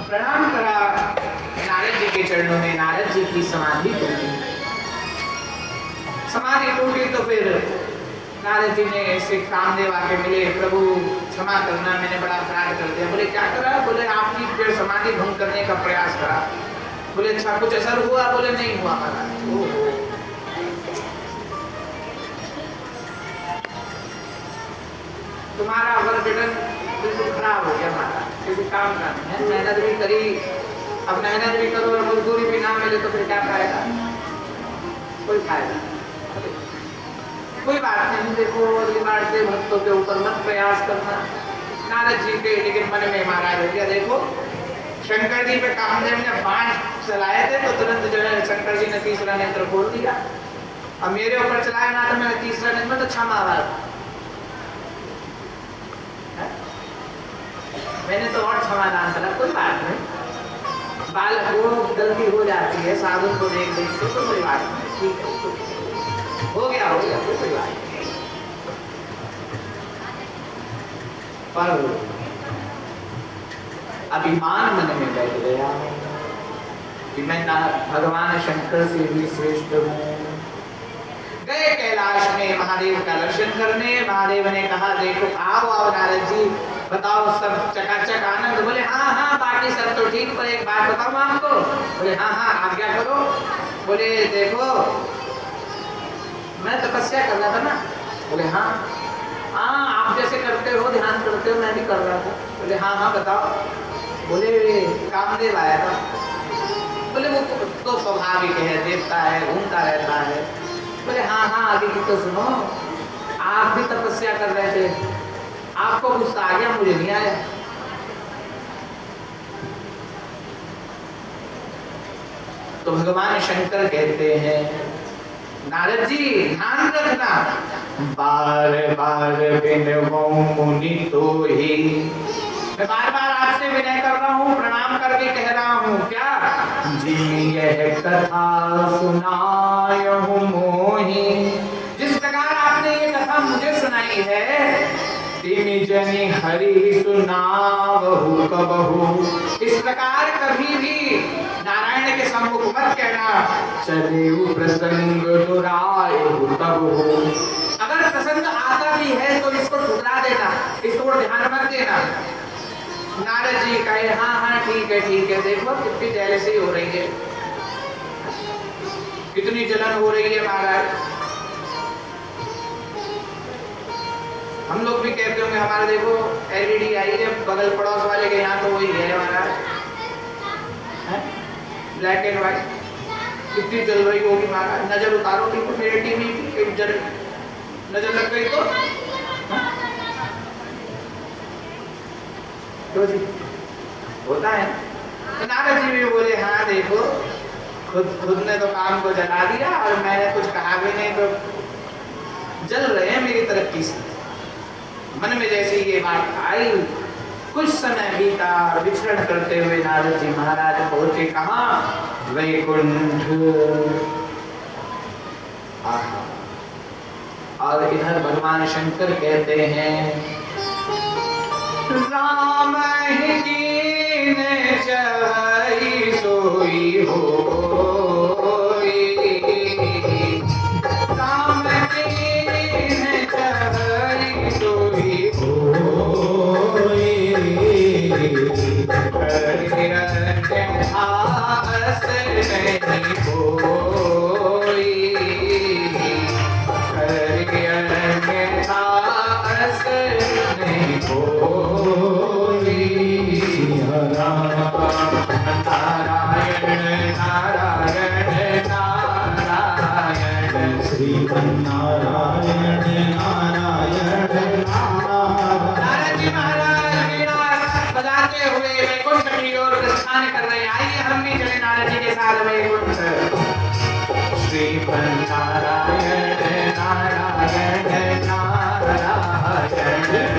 प्रणाम करा नारद जी के चरणों में। नारद जी की समाधि टूटी। समाधि टूटी तो फिर नारद जी ने ऐसे कामदेव आके मिले, प्रभु क्षमा करना, मैंने बड़ा अपराध कर दिया। बोले क्या करा? बोले आपकी फिर समाधि भंग करने का प्रयास करा। बोले अच्छा कुछ असर हुआ? बोले नहीं हुआ महाराज। तुम्हारा वर्गठन बिल्कुल खराब हो गया महाराज, किसी काम का नहीं है। मेहनत भी करी, अब मेहनत भी करो और मजदूरी भी ना मिले तो फिर क्या फायदा? कोई फायदा नहीं। कोई बात नहीं, देखो अगली बार से भक्तों के ऊपर मत प्रयास करना। नारद जी के लेकिन मन में महाराज हो गया, देखो शंकर जी पे कामदेव ने बाण चलाए थे तो तुरंत जो है शंकर जी ने तीसरा नेत्र खोल दिया। अब मेरे ऊपर चलाया ना तो मैंने तीसरा नेत्र में तो क्षमा मार, मैंने तो और समाधान करा। कोई बात नहीं, बालक को गलती हो जाती है, साधु को देख देख के, तो कोई बात नहीं, ठीक है, हो गया कोई बात नहीं। पर अभिमान मन में बैठ गया कि मैं ना भगवान शंकर से भी श्रेष्ठ हूँ। गए कैलाश में महादेव का दर्शन करने। महादेव ने कहा देखो आओ नारद जी, बताओ सब चकाचक आनंद। बोले हाँ बाकी सब तो ठीक, पर एक बात बताऊं आपको? बोले हाँ आज्ञा करो। बोले देखो मैं तपस्या कर रहा था ना। बोले हाँ आप जैसे करते हो, ध्यान करते हो, मैं भी कर रहा था। बोले हाँ बताओ। बोले कामदेव आया था। बोले वो तो स्वाभाविक है, देवता है, घूमता रहता है। बोले हाँ आगे की तो सुनो, आप भी तपस्या कर रहे थे, आपको गुस्सा आ गया, मुझे नहीं आया। तो भगवान शंकर कहते हैं नारद जी ध्यान रखना, बार बार विनवो मुनि तो ही। मैं बार बार आपसे विनय कर रहा हूँ, प्रणाम करके कह रहा हूँ क्या जी यह कथा सुनायहु मोहि। जिस प्रकार आपने ये कथा मुझे सुनाई है, तिमि जनि हरि सुनावहु कबहु। इस प्रकार कभी भी नारायण के सम्मुख मत कहना, चलेउ प्रसंग दुरायहु तबहु। अगर प्रसंग आता भी है तो इसको ठुकरा देना, इसको ध्यान मत देना। नारद जी कहे हाँ ठीक है, देखो कितनी जेलसी हो रही है, कितनी जलन हो रही है महाराज। हम लोग भी कहते होंगे हमारे देखो एलईडी आई है, बगल पड़ोस वाले के यहाँ तो वही है महाराज, ब्लैक एंड व्हाइट, कितनी जल रही होगी महाराज। नजर उतारो देखो मेरे टीवी की, नजर लग गई तो जी होता है। तो नारद जी भी बोले हाँ देखो खुद ने तो काम को जला दिया और मैंने कुछ कहा भी नहीं, तो जल रहे हैं मेरी तरक्की से। मन में जैसे ये बात आई, कुछ समय बीता, विचरण करते हुए नारद जी महाराज पहुंचे कहाँ? वैकुंठ। और इधर भगवान शंकर कहते हैं राम ही कीने चाही सोई होई, राम कीने चाही सोई होई, करके आस नहीं होई, करके आस नहीं होई। नारायण नारायण नारायण, श्रीमन्नारायण नारायण नारायण। नारद जी महाराज वीणा बजाते हुए वैकुंठ की ओर प्रस्थान कर रहे हैं। आइए हम भी चले नारद जी के साथ वैकुंठ। श्रीमन्नारायण नारायण नारायण,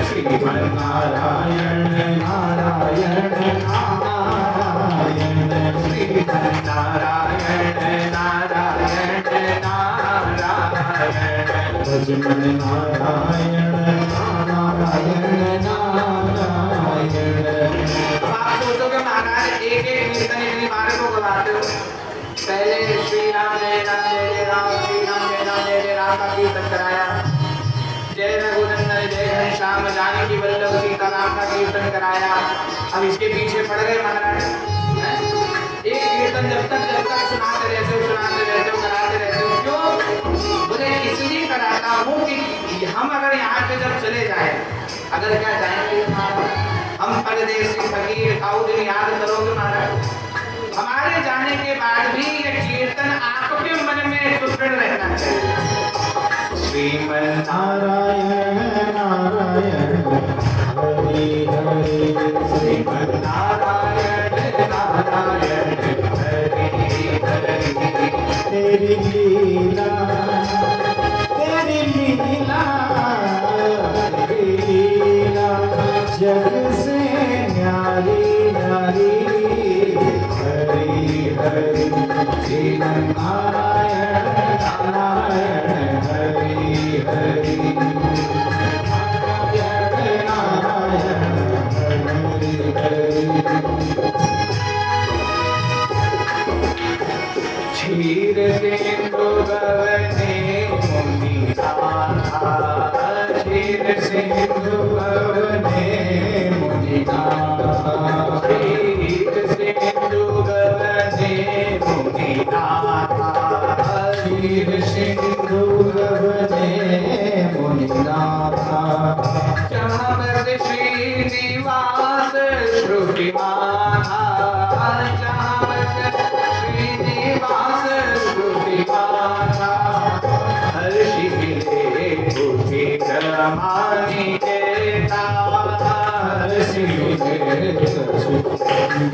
श्रीमन्नारायण नारायण नारायण, श्रीमन्नारायण नारायण नारायण, भजमन नारायण नारायण नारायण। आप सोचोगे महाराज पहले श्री राम जय राम जय जय राम, श्री राम जय राम जय जय राम का कीर्तन कराया। जय रघुनंदन जय घनश्याम जानकी वल्लभ सीता राम का कीर्तन कराया। अब इसके पीछे पड़ गए महाराज। एक कीर्तन जब तक सुनाते रहते हो कराते रहते हो। क्यों? बोले इसलिए कराता हूँ कि हम अगर यहाँ से जब चले जाए, अगर क्या जाएंगे हम परदेसी फकीर खाओ दिन याद करोगे महाराज। हमारे जाने के बाद भी ये कीर्तन आपके मन में सुदृढ़ रहना चाहिए। श्रीमन नारायण नारायण हरि हरि, श्रीमन नारायण नारायण हरि हरि। तेरी लीला तेरी लीला तेरी लीला जग से न्यारी न्यारी। हरि हरि श्रीमन नारायण नारायण हरि हरि, नारायण नारायण हरि हरि। क्षीर सिंधु गवने मुनि नाथा, क्षीर सिंधु गवने मुनि नाथा, क्षीर सिंधु गवने मुनि नाथा, क्षीर सिंधु गवने मुनि नाथा। जहाँ बस श्रीनिवास श्रुति माथा, जहाँ बस श्रीनिवास श्रुति माथा, हर्षि मिले बुद्धि रमानी केता, हर्षि मिले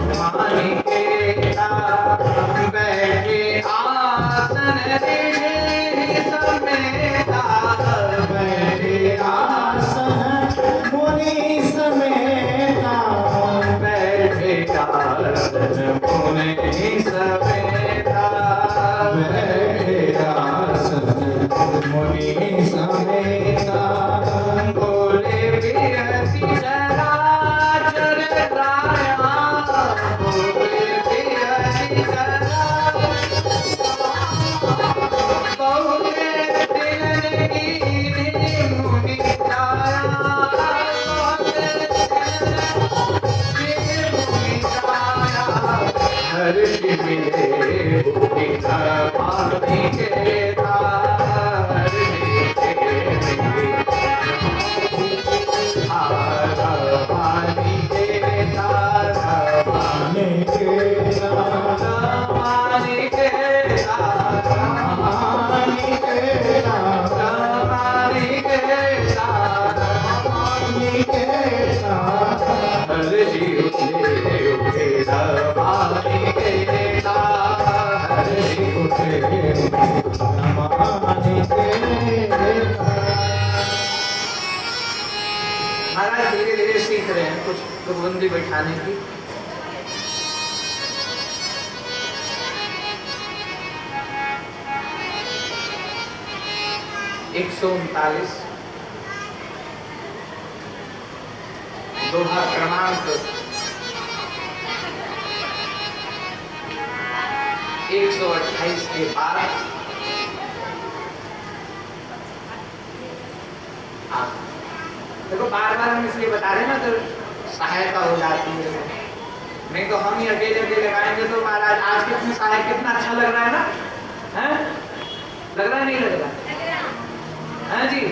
रमानी केता। बैठे आसन ऋषि समेता, बैठे आसन मुनि समेता, बैठे आसन मुनि समेता, बैठे आसन मुनि समेता। बोले बिरसी चराचर राया, बोले बिरसी चराचर, बहुते दिलन की मुनि छाया, बहुते दिलन की मुनि छाया। हर्षि मिले बुद्धि रमानी केता, हर्षि मिले रमानी केता, रमानी केता, रमानी केता, रमानी केता, रमानी केता, रमानी केता। हर्षि उठे उठे रमानी केता, हर्षि उठे रमानी केता। महाराज धीरे धीरे सीख रहे हैं कुछ तुकबंदी बैठाने की। एक 139 दोहा क्रमांक 128 के बाद देखो बार बार हम इसलिए बता रहे हैं ना तो सहायता हो जाती है। नहीं तो हम ही अकेले अकेले गाएंगे तो महाराज आज कितनी सहायक कितना अच्छा लग रहा है ना, हैं? लग रहा है नहीं लग रहा है जी?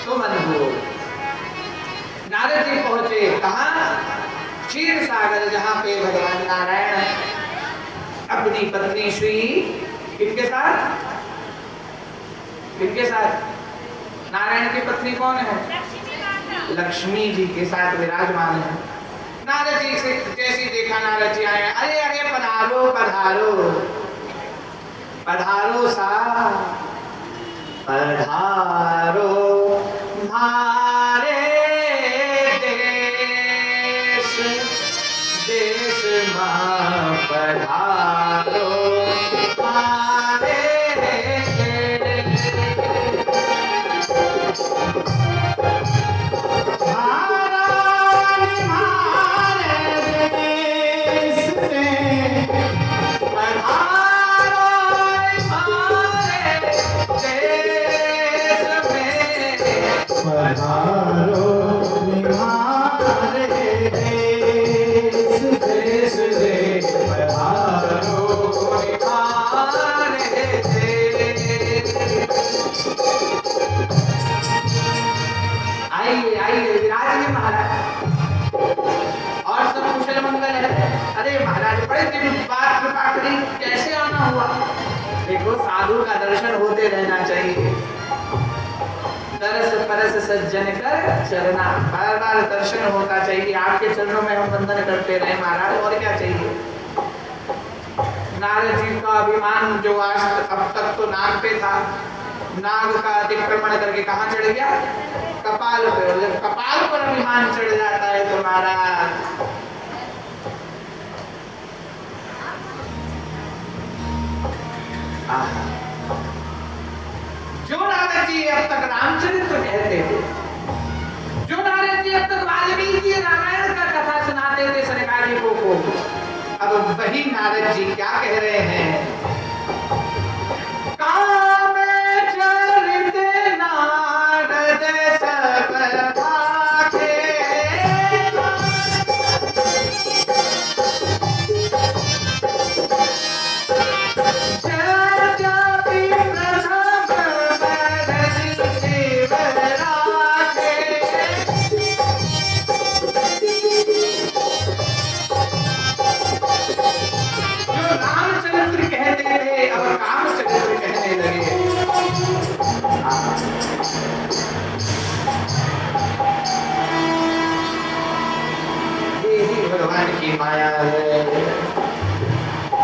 तो मन हो नारद जी पहुंचे कहाँ? क्षीर सागर, जहाँ पे भगवान नारायण अपनी पत्नी श्री किनके साथ नारायण की पत्नी कौन है? लक्ष्मी जी के साथ विराजमान है। नारद जी से जैसे देखा नारद जी आए, अरे अरे पधारो पधारो पधारो सा पधारो मारे देश मां पधारो मारे देखो साधु का दर्शन होते रहना चाहिए। तरस परस सज्जन कर चरना, बार बार दर्शन होता चाहिए। आपके चरणों में हम वंदन करते रहे महाराज, और क्या चाहिए। नारद जी का अभिमान जो आज अब तक तो नाग पे था, नाग का अतिक्रमण करके कहाँ चढ़ गया, कपाल पे। जब कपाल पर अभिमान चढ़ जाता है तो महाराज जो नारद जी अब तक रामचरित्र कहते थे, जो नारद जी अब तक वाल्मीकि रामायण का कथा सुनाते थे सनकादिकों को, अब वही नारद जी क्या कह रहे हैं, काम चरित नारद सब भाखे, भगवान की माया है।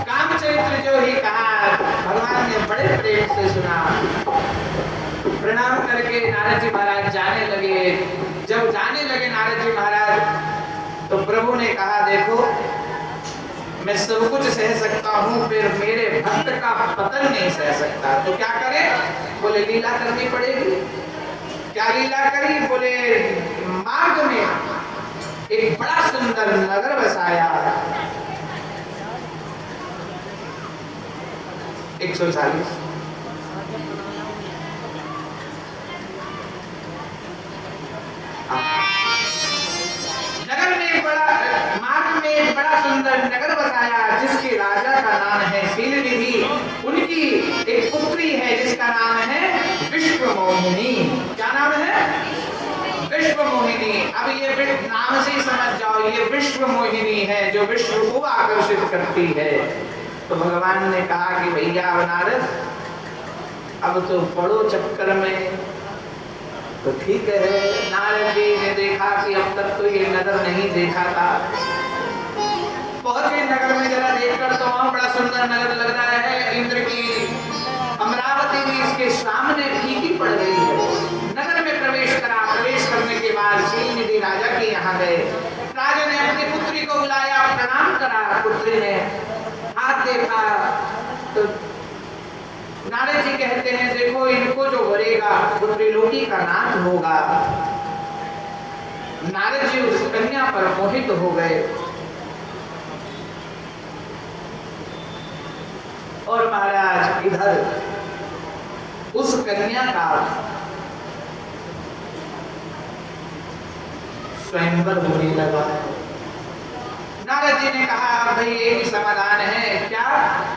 कामचरित्र जो ही कहा भगवान ने बड़े प्रेम से सुना। प्रणाम करके नारद जी महाराज जाने लगे। जब जाने लगे नारद जी महाराज तो प्रभु ने कहा देखो मैं सब कुछ सह सकता हूँ, फिर मेरे भक्त का पतन नहीं सह सकता, तो क्या करें। बोले लीला करनी पड़ेगी। क्या लीला करी, बोले मार्ग में एक बड़ा सुंदर नगर बसाया। 140 नगर में बड़ा मार्ग में एक बड़ा सुंदर नगर बसाया जिसके राजा का नाम है शीलनिधि। उनकी एक पुत्री है जिसका नाम है विश्वमोहिनी। क्या नाम है, विश्वमोहिनी। अब ये नाम से ही समझ जाओ ये विश्वमोहिनी है जो विश्व को आकर्षित करती है। तो भगवान ने कहा कि भैया नारद अब तो पड़ो चक्कर में। तो ठीक है, नारद जी ने देखा कि अब तक तो ये नगर नहीं देखा था। पहुंचे नगर में, जरा देखकर तो वहां बड़ा सुंदर नगर लग रहा है। इंद्र की अमरावती भी इसके सामने फीकी पड़ गई है। नगर में प्रवेश करा। प्रवेश करने के बाद शीलनिधि राजा के यहाँ गए। राजा ने अपनी पुत्री को बुलाया, प्रणाम करा। पुत्री ने हाथ देखा तो नारद जी कहते हैं देखो इनको जो वरेगा वो त्रिलोकी का नाथ होगा। नारद जी उस कन्या पर मोहित हो गए और महाराज इधर उस कन्या का स्वयंवर होने लगा। नारद जी ने कहा भाई एक ही समाधान है, क्या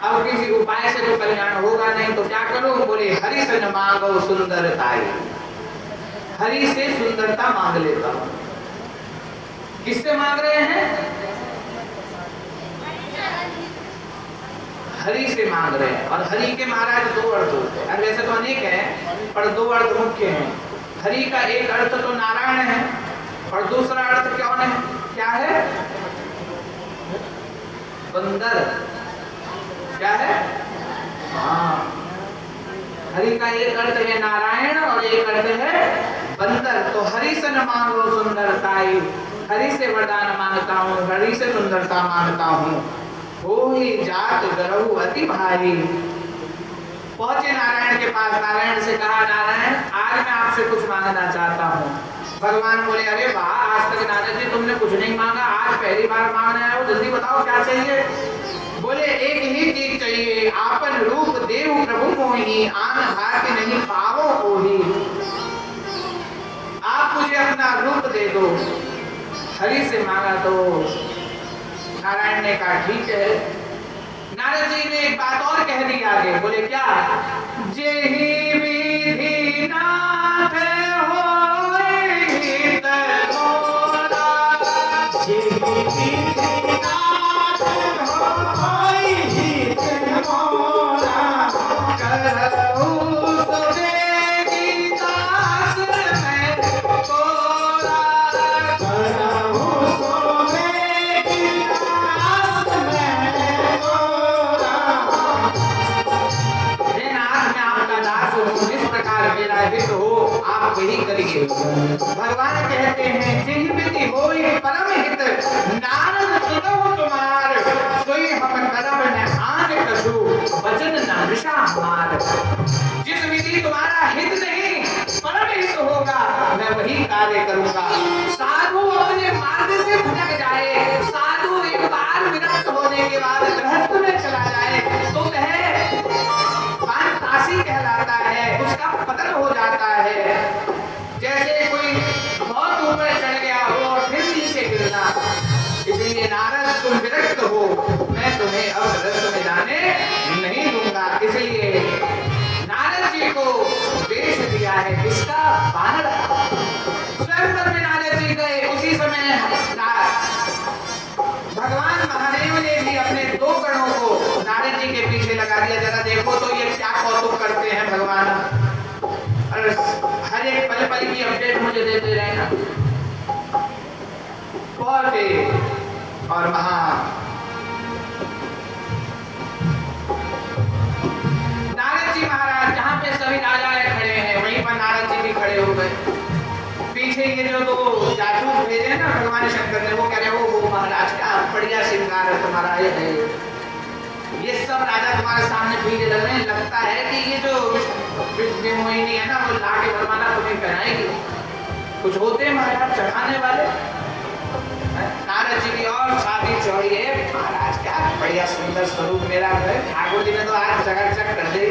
अब किसी उपाय से तो कल्याण होगा नहीं, तो क्या करो। बोले हरि से न मांगो सुंदरताई, हरि से सुंदरता मांग लेता हूं। किससे मांग रहे हैं, हरि से मांग रहे हैं। और हरि के महाराज दो अर्थ होते हैं, वैसे तो अनेक हैं पर दो अर्थ मुख्य हैं। हरि का एक अर्थ तो नारायण है और दूसरा अर्थ क्या है, बंदर। क्या है, हाँ, हरि का एक अर्थ है नारायण और एक अर्थ है बंदर। तो हरि से न मांगो सुंदरताई, हरि से वरदान मांगता हूँ, हरि से सुंदरता मांगता हूँ। हो ही जात गरहु अति भारी। पहुंचे नारायण के पास। नारायण से कहा नारायण आज मैं आपसे कुछ मांगना चाहता हूँ। भगवान बोले अरे वाह, आज तक नारद जी तुमने कुछ नहीं मांगा, आज पहली बार मांगने आए हो, जल्दी बताओ क्या चाहिए। बोले एक ही चीज चाहिए, आपन रूप देव प्रभु मोहि, आन हाथ नहीं पावो कोहि। आप मुझे अपना रूप दे दो। हरि से मांगा तो नारायण ने कहा ठीक है। नारद जी ने एक बात और कह दी आगे। बोले क्या, जेहि विधि नाथ हो वही करिए। भगवान कहते हैं जिहि विधि होई परम हित, नारद सुनो तुम्हार, सोई हम करब न आन कछु, वचन न वृषा हमार। जिस विधि तुम्हारा हित नहीं, परम हित होगा, मैं वही कार्य करूंगा। साधु अपने मार्ग से भटक जाए, साधु एक बार विरक्त होने के बाद गृहस्थ में चला जाए तो वह वानतासी कहलाता है, उसका पतन हो जाता है। जैसे कोई बहुत ऊपर चढ़ गया हो और फिर नीचे गिरना। इसलिए नारद तुम विरक्त हो, मैं तुम्हें अब गृहस्थ में जाने नहीं दूंगा। इसलिए नारद जी को वेश दिया है किसका? वानर। स्वयंवर में नारद जी गए, उसी समय भगवान महादेव ने भी अपने 2 गणों को नारद जी के पीछे लगा दिया। जरा देखो तो ये क्या कौतुक करते हैं भगवान। और हर एक पल पल की अपडेट मुझे देते रहना। पहुंचे और वहां नारद जी महाराज, जहां पे सभी राजाएं खड़े हैं वहीं पर नारद जी भी खड़े हो गए। पीछे ये जो 2 जासूस भेजे ना भगवान शंकर ने, वो कह रहे हो महाराज क्या बढ़िया श्रृंगार है तुम्हारा, ये सब राजा तुम्हारे सामने भीड़ लग रहे हैं। लगता है कि ये जो विमोहिनी है ना, वो लाके वरमाला तुम्हें पहनाएगी। कुछ होते महाराज चढ़ाने वाले। नारद जी की और छाती चौड़ी है। महाराज क्या बढ़िया सुंदर स्वरूप मेरा है, ठाकुर जी ने तो आज चकाचक कर दी।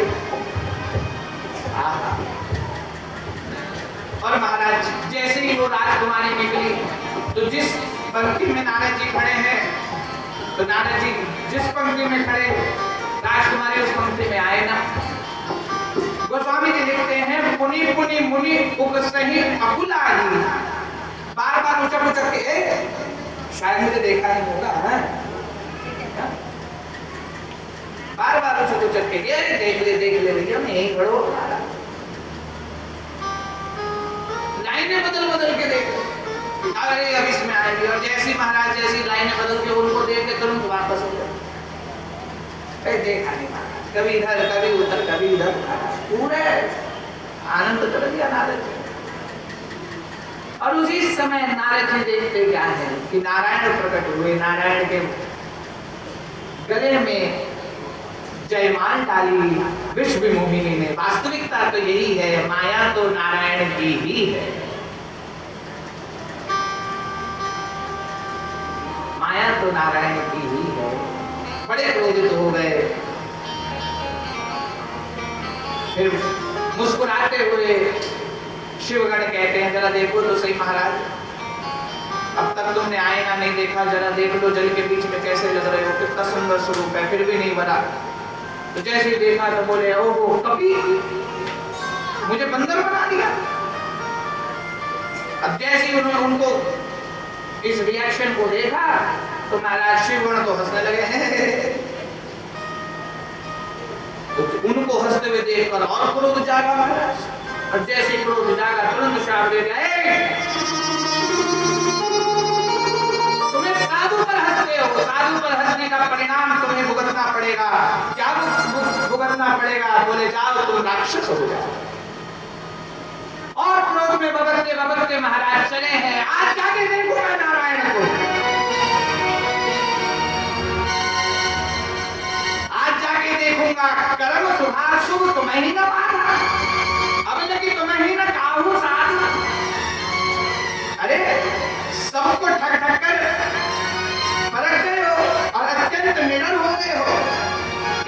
और महाराज जैसे ही वो राजकुमारी निकली तो जिस पंक्ति में नारद जी खड़े हैं, तो नारद जी जिस पंक्ति में खड़े, राजकुमारी उस पंक्ति में आए ना। गोस्वामी जी लिखते हैं पुनि पुनि मुनि उकसहि अकुलाही। बार बार उचक उचक के, शायद मुझे देखा नहीं होगा, बार बार उचक उचक के देख ले भैया, मैं यहीं खड़ो। लाइनें बदल बदल के देखो, अरे अब इसमें आएंगे। और जैसी महाराज जैसी लाइनें बदल के उनको देख के तुरंत वापस हो जाए। देखा नहीं महाराज, कभी इधर कभी उधर कभी इधर, पूरे आनंद कर दिया नारद जी। और उसी समय नारद जी देखते क्या है कि नारायण प्रकट हुए। नारायण के गले में जयमाल डाली विश्व विमोहिनी ने। वास्तविकता तो यही है, माया तो नारायण की ही है। माया तो नारायण की ही है। बड़े क्रोधित हो गए। फिर मुस्कुराते हुए शिवगण कहते हैं जरा देखो तो सही महाराज, अब तक तुमने आईना नहीं देखा, जरा देख लो जल के बीच में कैसे लग रहे हो, कितना सुंदर स्वरूप है, फिर भी नहीं बना। तो जैसे ही देखा तो बोले ओहो कपी, मुझे बंदर बना दिया। अब जैसे ही उन्होंने उनको इस रिएक्शन को देखा तो महाराज शिवगण तो हंसने लगे। तो उनको हंसते हुए देखकर और क्रोध जागा महाराज। और जैसे क्रोध जागा तुरंत श्राप दे दिया, तुम्हें साधु पर हंसते हो, साधु पर हंसने का परिणाम तुम्हें भुगतना पड़ेगा। क्या भुगतना पड़ेगा? बोले जाओ तुम राक्षस हो जाओ। और क्रोध में बबकते बबकते महाराज चले हैं। आज जाके देखूंगा नारायण को, आज जाके देखूंगा कर्म शुभाशुभ तुम्हें ही न पाना, अब लगी तुम्हें ही न काहू साध। अरे सबको ठग ठग कर परख गए हो और अत्यंत निडर हो गए हो,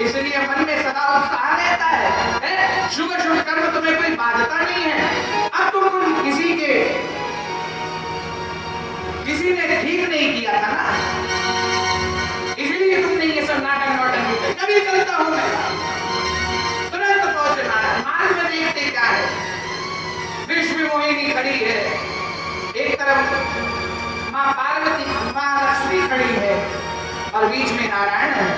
इसलिए मन में सदा उत्साह रहता है। शुभ शुभ कर्म तुम्हें कोई बाध्यता नहीं है। अब तुम किसी ने ठीक नहीं किया था ना, इसलिए तुमने ये सब नाटक नौटंकी की। कभी चलता हूं मैं, तुरंत पहुंचे मार्ग में देखते क्या है, विश्व मोहिनी खड़ी है, एक तरफ माँ पार्वती माँ लक्ष्मी खड़ी है और बीच में नारायण है।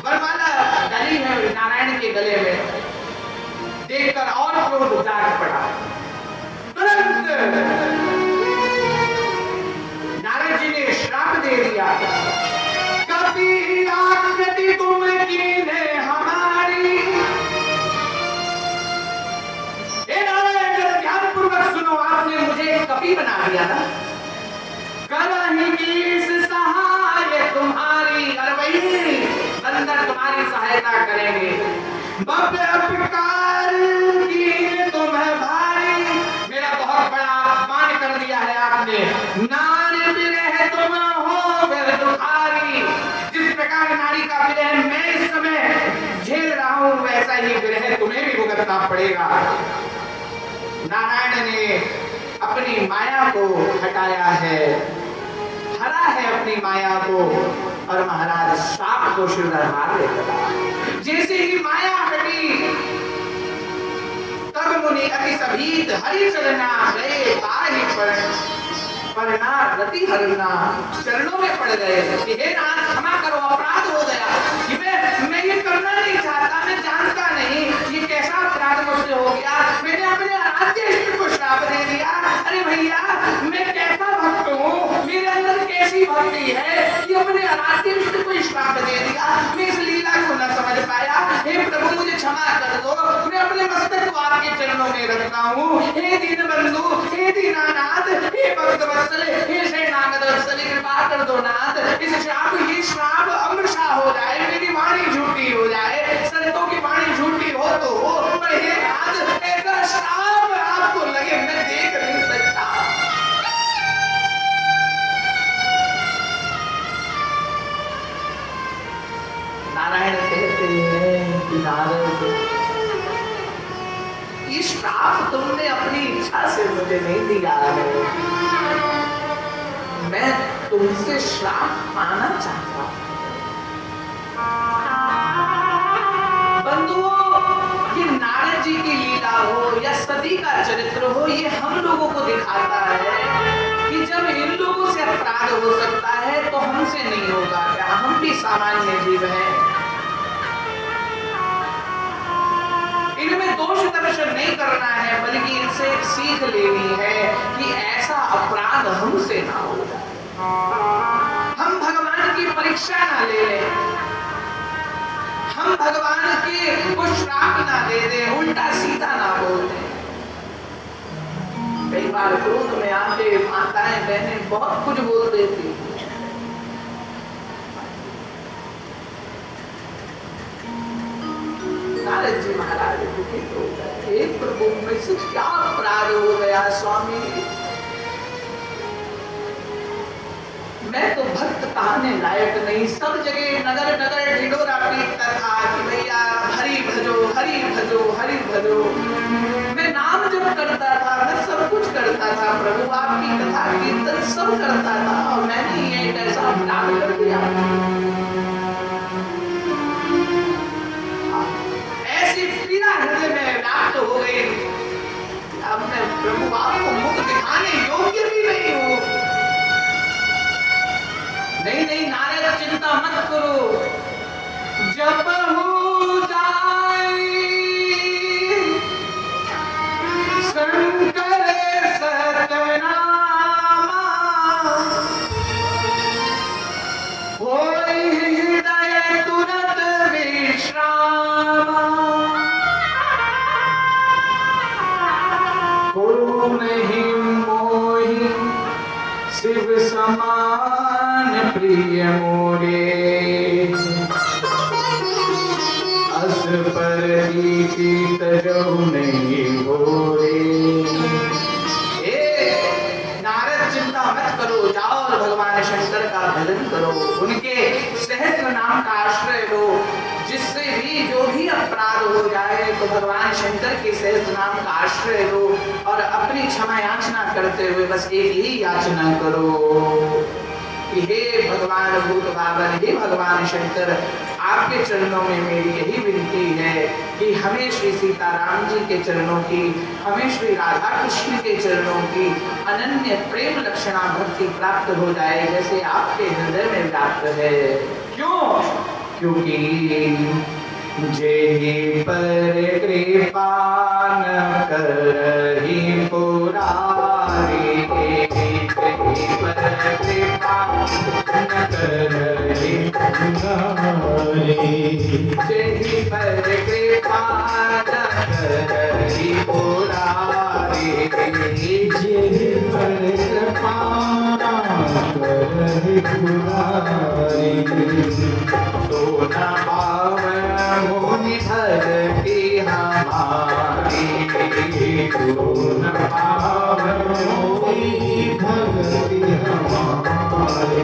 वरमाला डाली है, नारायण नारायण के गले में देखकर और क्रोध जाग पड़ा। तुरंत नारद जी ने श्राप दे दिया, कभी आकृति तुम कीने हमारी। हे नारायण, जरा ध्यानपूर्वक सुनो, आपने मुझे कपि बना दिया ना, करहि कीस सहाय तुम्हारी, और वही बंदर तुम्हारी सहायता करेंगे। बब अपकार कीन तुम्हें भारी, मेरा बहुत बड़ा अपमान कर दिया है आपने। नारी विरह तुम हो फिर दुखारी, जिस प्रकार नारी का विरह मैं इस समय झेल रहा हूं, वैसा ही विरह तुम्हें भी भुगतना पड़ेगा। नारायण ने अपनी माया को हटाया है, हरा है अपनी माया को, और महाराज साप को शिवधर मार देगा। जैसे ही माया हटी, तब मुनि अति सभीत हरि चरना गए पाहि परना रति हरना, चरणों में पड़ गए कि हे नाथ क्षमा करो, अपराध हो गया, कि मैं ये करना नहीं चाहता, मैं जानता नहीं ये कैसा अपराध मुझसे हो गया, मैंने अपने आराध्य इष्ट को श्राप दे दिया। अरे भैया, मैं कैसा भक्त हूँ, मेरे अंदर कैसी भक्ति है कि अपने आराध्य इष्ट को श्राप दे दिया, मैं इस लीला को न समझ पाया। हे प्रभु, मुझे क्षमा कर दो, मैं अपने मस्तक को आपके चरणों में रखता हूँ। हे दीन बंधु, हे दीनानाथ, हे भक्त वत्सल, हे शरणागत वत्सल, कृपा कर दो नाथ, इस श्राप ये श्राप अमृषा हो जाए, मेरी वाणी झूठी हो जाए। संतों की वाणी झूठी हो तो हो, पर हे नाथ, ऐसा श्राप आपको लगे मैं देख नहीं सकता। नारायण कहते हैं कि नारद, ये श्राप तुमने अपनी इच्छा से मुझे नहीं दिया है, मैं तुमसे श्राप पाना चाहता हूं। बंधुओं, ये नारद जी की लीला हो या सती का चरित्र हो, ये हम लोगों को दिखाता है कि जब इन लोगों से अपराध हो सकता है तो हमसे नहीं होगा क्या? हम भी सामान्य जीव हैं। इनमें दोष दर्शन नहीं करना है, बल्कि इनसे एक सीख लेनी है कि ऐसा अपराध हमसे ना हो जाए, हम भगवान की परीक्षा ना ले लें, हम भगवान के को श्राप ना दे दें, उल्टा सीधा ना बोल दें। कई बार क्रोध में आके माताएं बहनें बहुत कुछ बोल देती, नारद जी महाराज दुखित हो गए, हे प्रभु, मुझसे क्या अपराध हो गया स्वामी, मैं तो भक्त कहने लायक नहीं, सब जगह नगर नगर ढिढोरा पीटता था कि भैया हरि भजो हरि भजो हरि भजो। मैं नाम जप करता था, मैं सब कुछ करता था प्रभु, आपकी कथा कीर्तन सब करता था, और मैंने ये कैसा अपराध कर दिया। ऐसी पीड़ा हृदय में व्याप्त हो गई, अब मैं प्रभु आपको मुख दिखाने योग्य भी नहीं हूं। नहीं नहीं नारद, चिंता मत करो, जब हो जाए शंकर सतनामा, होई हृदय तुरंत विश्रामा, हो नहीं मोहि शिव समान प्रिय मोरे, अस पर की तजहु नहीं भोरे। नारद, चिंता मत करो, जाओ और भगवान शंकर का भजन करो, उनके सहस्त्र नाम का आश्रय लो, जिससे भी जो भी अपराध हो जाए तो भगवान शंकर के सहस्त्र नाम का आश्रय लो, और अपनी क्षमा याचना करते हुए बस एक ही याचना करो कि हे भगवान भूत बाबन, हे भगवान शंकर, आपके चरणों में मेरी यही विनती है कि हमें श्री सीताराम जी के चरणों की, हमें श्री राधा कृष्ण के चरणों की अनन्य प्रेम लक्षणा भक्ति प्राप्त हो जाए, जैसे आपके हृदय में व्याप्त है। क्यों? क्योंकि जेहि पर कृपा न करहि पुरारी, जेहि पर कृपा न करहि पुरारी, जेहि पर कृपा न करहि पुरारी, जेहि पर कृपा न करहि पुरारी। तो न पावै मुनि भक्ति हमारी, तो न पावै मुनि भक्ति हमारी।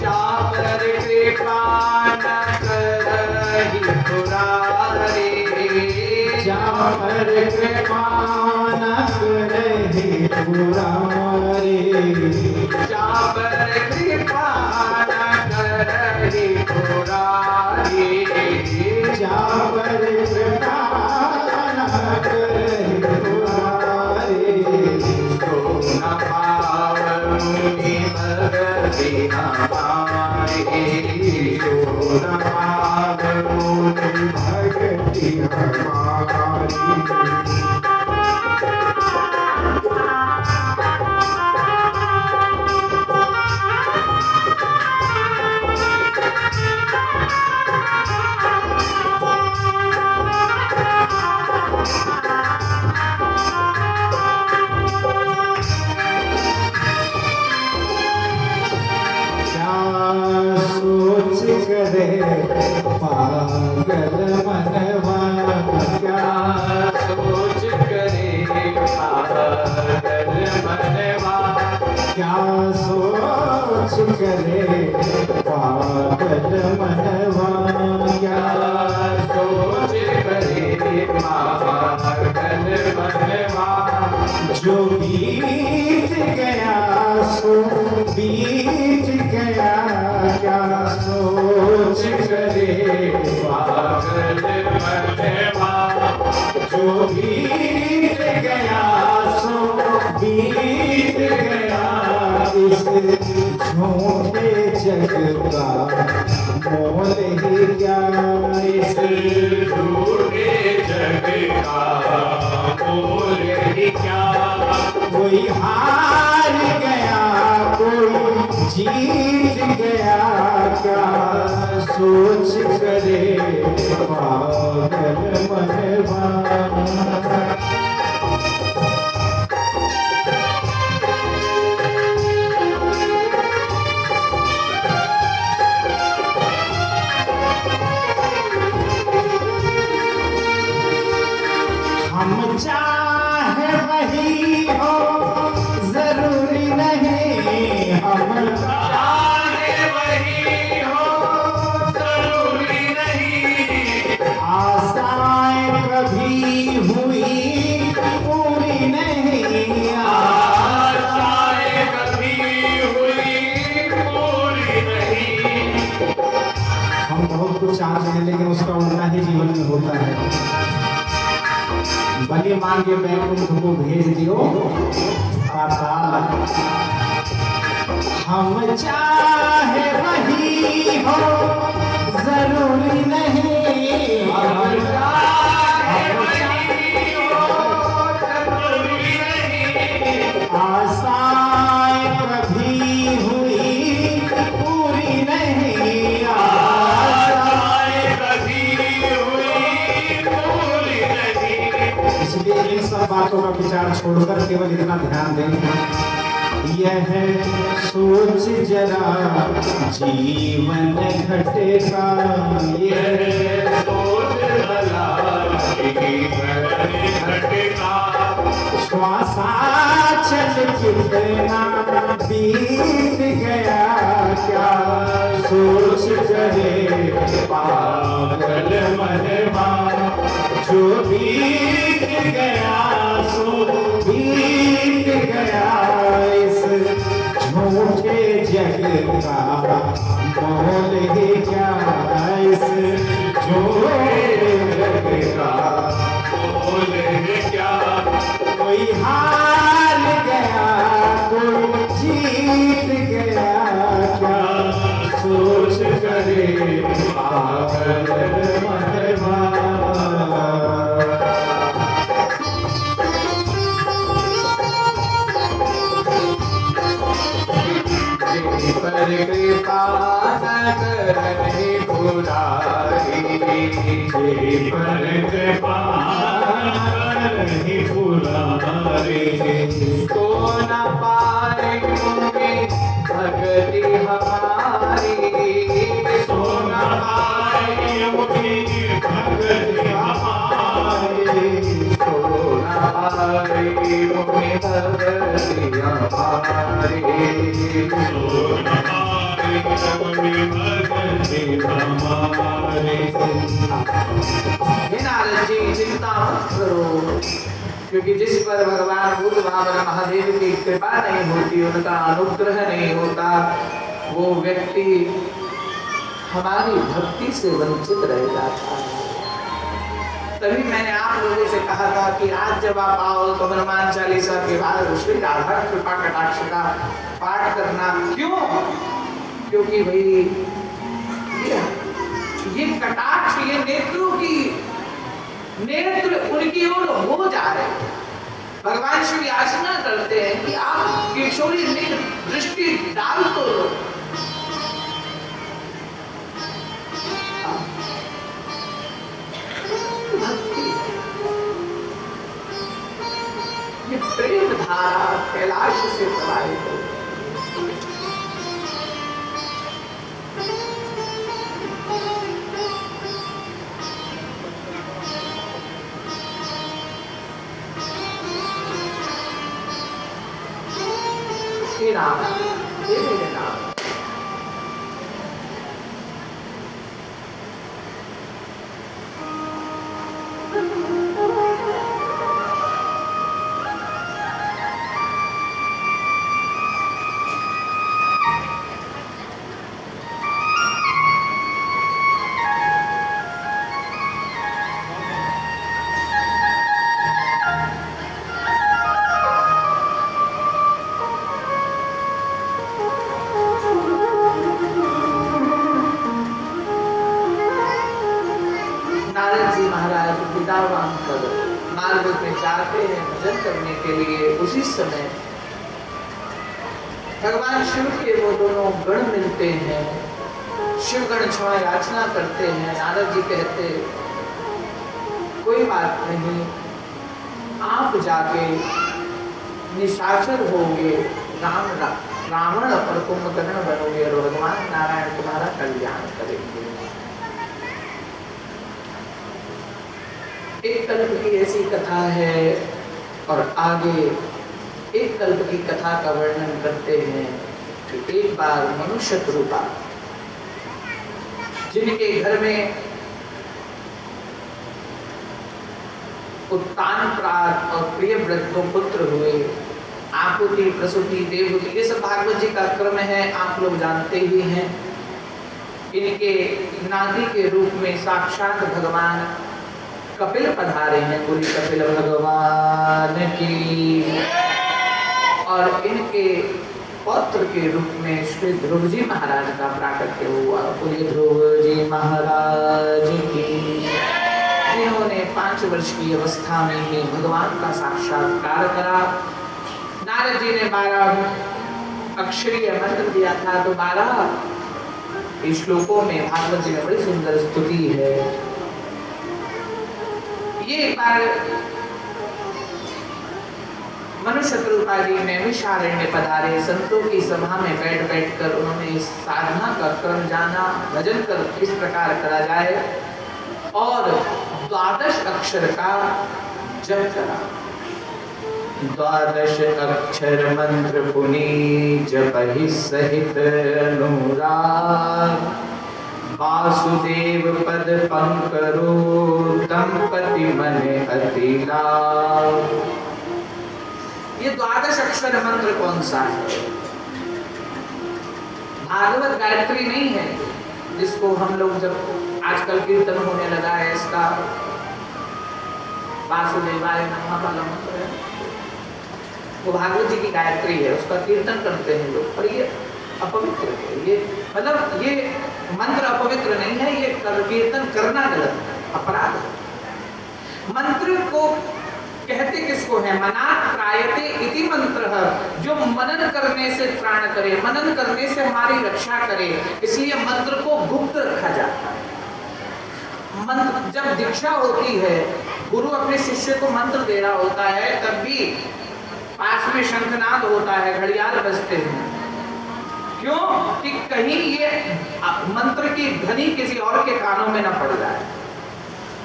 जा पर कृपा न करहि पुरारी, जा पर कृपा न करहि पुरारी, जा पर कृपा न करहि पुरारी, जा पर कृपा न करहि पुरारी। तो न पावै भक्ति हमारी, तो न पावै भक्ति हमारी। सोच करे पागल मनवा, क्या सोच करे पागल मनवा, क्या सोच करे पागल मनवा, क्या सोच करे पागल मनवा। जो बीत गया सो बीत गया, क्या सोच करे पागल मनवा। जो बीत गया सो बीत गया, इस झूठे जग का मोल ही क्या, इस झूठे जग का मोल ही क्या। कोई हार गया कोई जीत गया, क्या सोच करे पागल मनवा। हम चाहे वही हो जरूरी नहीं, हम चाहे वही हो जरूरी नहीं। आशाएं कभी हुई पूरी नहीं, आशाएं कभी हुई पूरी नहीं। हम बहुत कुछ चाहते हैं लेकिन उसका उल्टा ही जीवन में होता है। बलि मांगे बैकुंठ को भेज दियो पाताल। हम चाहे वही हो जरूरी नहीं, हम चाहे वही हो जरूरी नहीं। आशाएं कभी हुई पूरी नहीं, आशाएं कभी हुई पूरी नहीं। इसलिए इन सब बातों का विचार छोड़कर केवल इतना ध्यान दें, यह सोच जरा जीवन घटेगा, यह सोच जरा जीवन घटेगा। श्वासा चल कितना बीत गया, क्या सोच करे पागल मनवा। जो बीत गया सो बीत गया, इस झूठे जग का मोल ही क्या, इस झूठे जग का मोल ही क्या। कोई हार गया कोई जीत गया, क्या सोच करे पागल पर कृपा नहीं भुलारे, तो न पाए मुझे भगति हमारी, तो न पाए मुझे भगति हमारी, तो न पाए मुझे भगति हमारी, तो न पाए मुझे भगति हमारी। हे नारद जी, चिंता मत करो, क्योंकि जिस पर भगवान बुद्ध भावन महादेव की कृपा नहीं होती, उनका अनुग्रह नहीं होता, वो व्यक्ति हमारी भक्ति से वंचित रह जाता है। तभी मैंने आप लोगों से कहा था कि आज जब आप आओ तो हनुमान चालीसा के बाद श्री राधा कृपा कटाक्ष का पाठ करना। क्यों? क्योंकि भाई ये कटाक्ष, ये नेत्रों की, नेत्र उनकी ओर हो जा रहे हैं। भगवान शिव याचना करते हैं कि आप किशोरी नेत्र दृष्टि डाल तो लो। भक्ति, ये प्रेम धारा कैलाश से प्रवाहित हो। हे राम, हे मेरे राम, मार्ग में जाते हैं भजन करने के लिए। उसी समय भगवान शिव के वो दोनों गण मिलते हैं, शिव गण क्षमा याचना करते हैं। नारद जी कहते कोई बात नहीं, आप जाके निशाचर होगे, रावण और कुंभकर्ण बनोगे और भगवान नारायण तुम्हारा कल्याण करेंगे। एक कल्प की ऐसी कथा है और आगे एक कल्प की कथा का वर्णन करते हैं कि एक बार मनुष्य रूपा जिनके घर में उत्तान प्रात और प्रियव्रत दो पुत्र हुए, आकुति, प्रसूति, देवहूति, ये सब भागवत जी का क्रम है, आप लोग जानते ही हैं। इनके नाती के रूप में साक्षात भगवान कपिल पधारे हैं, बोली कपिल भगवान की। और इनके पौत्र के रूप में श्री ध्रुव जी महाराज का प्राकट्य हुआ, बोली ध्रुव जी महाराज की, जिन्होंने 5 वर्ष की अवस्था में ही भगवान का साक्षात्कार करा। नारद जी ने 12 अक्षरीय मंत्र दिया था, तो 12 श्लोकों में भागवत जी में बड़ी सुंदर स्तुति है। ये एक बार मनुष्य कृपा जी नैमिषारण्य पधारे, संतों की सभा में बैठ कर उन्होंने इस साधना का क्रम जाना, भजन कर किस प्रकार करा जाए, और 12 अक्षर का जप करा। 12 अक्षर मंत्र पुनि जपहि सहित अनुराग, वासुदेव पद पंकरो दंपति मन अति लाभ। ये 12 अक्षर मंत्र कौन सा है? भागवत गायत्री नहीं है, जिसको हम लोग जब आजकल कीर्तन होने लगा है, इसका वासुदेवाय नमः वाला मंत्र है, वो भागवत जी की गायत्री है, उसका कीर्तन करते हैं लोग। और ये अपवित्र है, ये मतलब ये मंत्र अपवित्र नहीं है, ये कीर्तन करना गलत है, अपराध है। मंत्र को कहते किसको है? मनात् त्रायते इति मंत्र, जो मनन करने से त्राण करे, मनन करने से हमारी रक्षा करे, इसलिए मंत्र को गुप्त रखा जाता है। मंत्र जब दीक्षा होती है, गुरु अपने शिष्य को मंत्र दे रहा होता है, तब भी पास में शंखनाद होता है, घड़ियाल बजते हैं। क्यों? कि कहीं ये मंत्र की ध्वनि किसी और के कानों में न पड़ जाए।